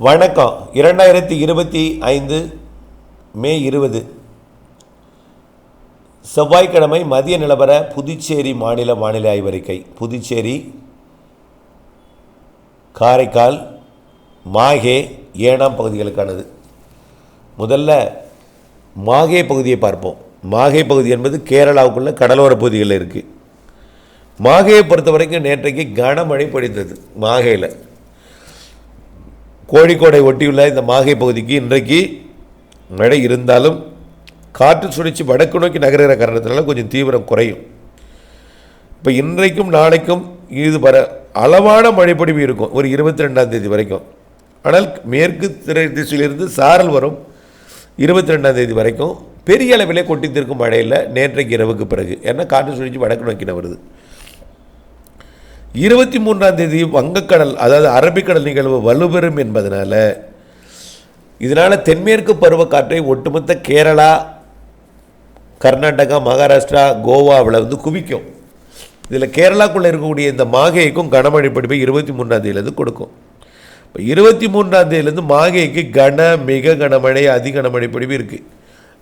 வணக்கம். 2025 மே 20 செவ்வாய்க்கிழமை மதிய நிலவர புதுச்சேரி மாநில வானிலை ஆய்வறிக்கை. புதுச்சேரி, காரைக்கால், மாஹே, ஏனாம் பகுதிகளுக்கானது. முதல்ல மாஹே பகுதியை பார்ப்போம். மாஹே பகுதி என்பது கேரளாவுக்குள்ள கடலோர பகுதிகளில் இருக்குது. மாஹேயை பொறுத்த வரைக்கும் நேற்றைக்கு கனமழை பொழிந்தது. மாஹேயில் கோழிக்கோடை ஒட்டியுள்ள இந்த மாஹே பகுதிக்கு இன்றைக்கு மழை இருந்தாலும் காற்று சுழற்சி வடக்கு நோக்கி நகர்கிற காரணத்தினால கொஞ்சம் தீவிரம் குறையும். இப்போ இன்றைக்கும் நாளைக்கும் இது அளவான மழைப்பொழிவு இருக்கும், ஒரு 22ஆம் தேதி வரைக்கும். ஆனால் மேற்கு திசையிலிருந்து சாரல் வரும் 22ஆம் தேதி வரைக்கும். பெரிய அளவிலே கொட்டி தீர்க்கும் மழையில் நேற்றைக்கு இரவுக்கு பிறகு, ஏன்னா காற்று சுழற்சி வடக்கு நோக்கின வருது. 23ஆம் தேதி வங்கக்கடல், அதாவது அரபிக்கடல் நிகழ்வு வலுப்பெறும் என்பதனால இதனால் தென்மேற்கு பருவக்காற்றை ஒட்டுமொத்த கேரளா, கர்நாடகா, மகாராஷ்டிரா, கோவாவில் குவிக்கும். இதில் கேரளாக்குள்ளே இருக்கக்கூடிய இந்த மாஹேக்கும் கனமழை பொழிவை 23ஆம் தேதியிலேருந்து கொடுக்கும். இப்போ 23ஆம் தேதியிலேருந்து மாஹேக்கு மிக கனமழை, அதி கனமழை பொழிவு இருக்குது.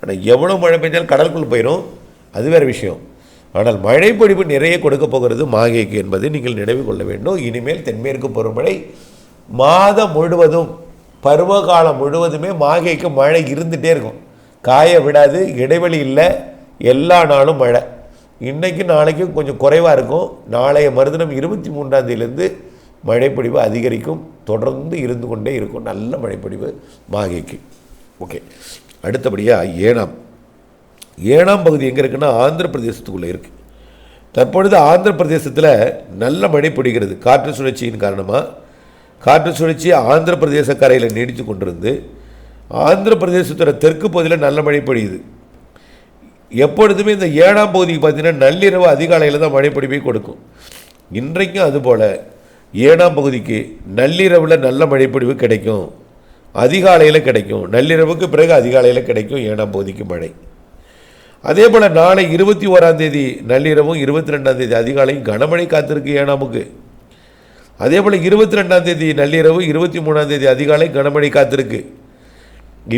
ஆனால் எவ்வளோ மழை பெஞ்சாலும் கடலுக்குள்ளே போயிடும், அது வேறு விஷயம். ஆனால் மழை பொழிவு நிறைய கொடுக்க போகிறது மாஹேக்கு என்பதை நீங்கள் நினைவு கொள்ள வேண்டும். இனிமேல் தென்மேற்கு பருவமழை மாதம் முழுவதும், பருவகாலம் முழுவதுமே மாஹேக்கு மழை இருந்துகிட்டே இருக்கும், காய விடாது, இடைவெளி இல்லை, எல்லா நாளும் மழை. இன்றைக்கும் நாளைக்கும் கொஞ்சம் குறைவாக இருக்கும். நாளைய மறுதினம் 23ஆம் தேதியிலேருந்து மழைப்பொழிவு அதிகரிக்கும், தொடர்ந்து இருந்து கொண்டே இருக்கும் நல்ல மழைப்பொழிவு மாஹேக்கு. ஓகே, அடுத்தபடியாக ஏனாம் பகுதி எங்கே இருக்குன்னா ஆந்திர பிரதேசத்துக்குள்ளே இருக்குது. தற்பொழுது ஆந்திர பிரதேசத்தில் நல்ல மழை பொழிகிறது. காற்று சுழற்சியின் காரணமாக காற்று சுழற்சி ஆந்திர பிரதேச கரையில் நீடித்து கொண்டிருந்து ஆந்திர பிரதேசத்தோட தெற்கு பகுதியில் நல்ல மழை பொழியுது. எப்பொழுதுமே இந்த ஏனாம் பகுதிக்கு பார்த்தீங்கன்னா நள்ளிரவு அதிகாலையில் தான் மழை பொழிவை கொடுக்கும். இன்றைக்கும் அதுபோல் ஏனாம் பகுதிக்கு நள்ளிரவில் நல்ல மழை பொழிவு கிடைக்கும், அதிகாலையில் கிடைக்கும். நள்ளிரவுக்கு பிறகு அதிகாலையில் கிடைக்கும் ஏனாம் பகுதிக்கு மழை. அதே போல் நாளை 21ஆம் தேதி நள்ளிரவும் 22ஆம் தேதி அதிகாலையும் கனமழை காத்திருக்கு ஏனாமுக்கு. அதே போல் 22ஆம் தேதி நள்ளிரவு 23ஆம் தேதி அதிகாலை கனமழை காத்திருக்கு.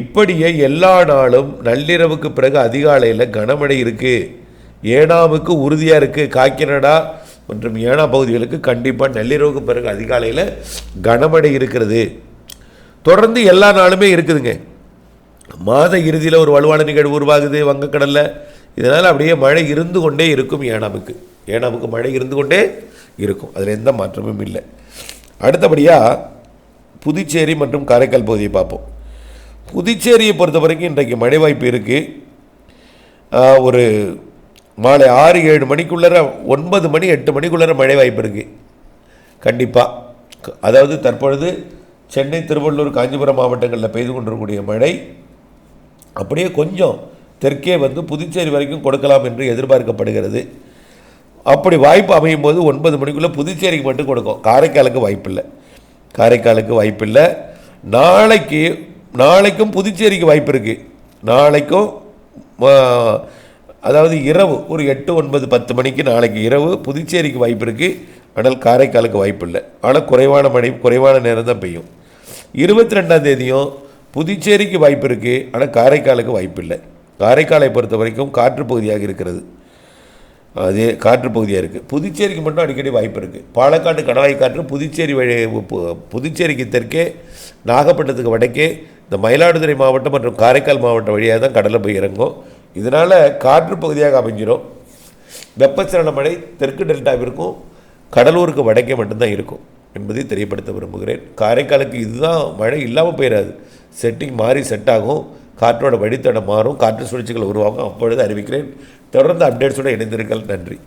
இப்படியே எல்லா நாளும் நள்ளிரவுக்கு பிறகு அதிகாலையில் கனமழை இருக்குது. ஏனாமுக்கு உறுதியாக இருக்குது. காக்கிநாடா மற்றும் ஏனா பகுதிகளுக்கு கண்டிப்பாக நள்ளிரவுக்கு பிறகு அதிகாலையில் கனமழை இருக்கிறது. தொடர்ந்து எல்லா நாளுமே இருக்குதுங்க. மாத இறுதியில் ஒரு வலுவான நிகழ்வு உருவாகுது வங்கக்கடலில். இதனால் அப்படியே மழை இருந்து கொண்டே இருக்கும். ஏனாமுக்கு மழை இருந்து கொண்டே இருக்கும், அதில் எந்த மாற்றமும் இல்லை. அடுத்தபடியாக புதுச்சேரி மற்றும் காரைக்கால் பகுதியை பார்ப்போம். புதுச்சேரியை பொறுத்த வரைக்கும் இன்றைக்கு மழை வாய்ப்பு இருக்குது. ஒரு மாலை 6-7 மணிக்குள்ளே, 9 மணி 8 மணிக்குள்ளே மழை வாய்ப்பு இருக்குது கண்டிப்பாக. அதாவது தற்பொழுது சென்னை, திருவள்ளூர், காஞ்சிபுரம் மாவட்டங்களில் பெய்து கொண்டிருக்கக்கூடிய மழை அப்படியே கொஞ்சம் தெற்கே புதுச்சேரி வரைக்கும் கொடுக்கலாம் என்று எதிர்பார்க்கப்படுகிறது. அப்படி வாய்ப்பு அமையும் போது 9 மணிக்குள்ளே புதுச்சேரிக்கு மட்டும் கொடுக்கும், காரைக்காலுக்கு வாய்ப்பில்லை. நாளைக்கும் புதுச்சேரிக்கு வாய்ப்பு இருக்குது. நாளைக்கும் அதாவது இரவு ஒரு 8, 9, 10 மணிக்கு நாளைக்கு இரவு புதுச்சேரிக்கு வாய்ப்பு இருக்குது. ஆனால் காரைக்காலுக்கு வாய்ப்பில்லை. ஆனால் குறைவான மழை, குறைவான நேரம் தான் பெய்யும். 22ஆம் தேதியும் புதுச்சேரிக்கு வாய்ப்பு இருக்குது, ஆனால் காரைக்காலுக்கு வாய்ப்பில்லை. காரைக்காலை பொறுத்த வரைக்கும் காற்று பகுதியாக இருக்கிறது, அதே காற்று பகுதியாக இருக்குது. புதுச்சேரிக்கு மட்டும் அடிக்கடி வாய்ப்பு இருக்குது. பாலக்காட்டு கணவாய் காற்று புதுச்சேரிக்கு தெற்கே, நாகப்பட்டினத்துக்கு வடக்கே, இந்த மயிலாடுதுறை மாவட்டம் மற்றும் காரைக்கால் மாவட்டம் வழியாக தான் கடலில் போய் இறங்கும். இதனால் காற்று பகுதியாக அமைஞ்சிடும். வெப்பச்சலன மழை தெற்கு டெல்டாவிற்கும் கடலூருக்கு வடக்கே மட்டும்தான் இருக்கும் என்பதை தெரியப்படுத்த விரும்புகிறேன். காரைக்காலுக்கு இதுதான் மழை இல்லாமல் போயிடாது, செட்டிங் மாறி செட் ஆகும், காற்றோட வழித்தடம் மாறும், காற்று சுழற்சிகள் உருவாகும். அப்பொழுது அறிவிக்கிறேன். தொடர்ந்து அப்டேட்ஸோடு இணைந்திருங்கள். நன்றி.